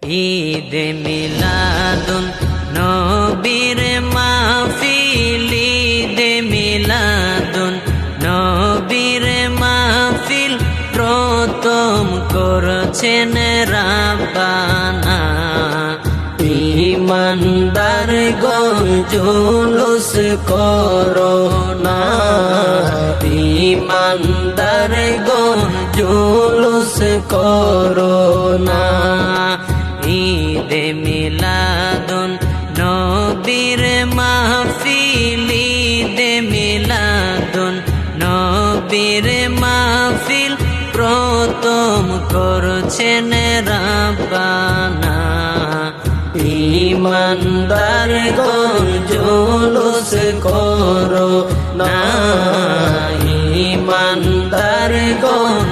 ঈদে মিলাদুন নবীর মাহফিল, ঈদে মিলাদুন নবীর মাহফিল প্রথম করছেন রাব্বানা। ঈমানদার গণ জুলুস করো না, ঈমানদার গণ জুলুস করো না। ঈদে মিলাদুন নবীর মাহফিল, ঈদে মিলাদুন নবীর মাহফিল প্রথম করছেন রাব্বানা। ঈমানদার গণ জুলুস করো না, ঈমানদার গণ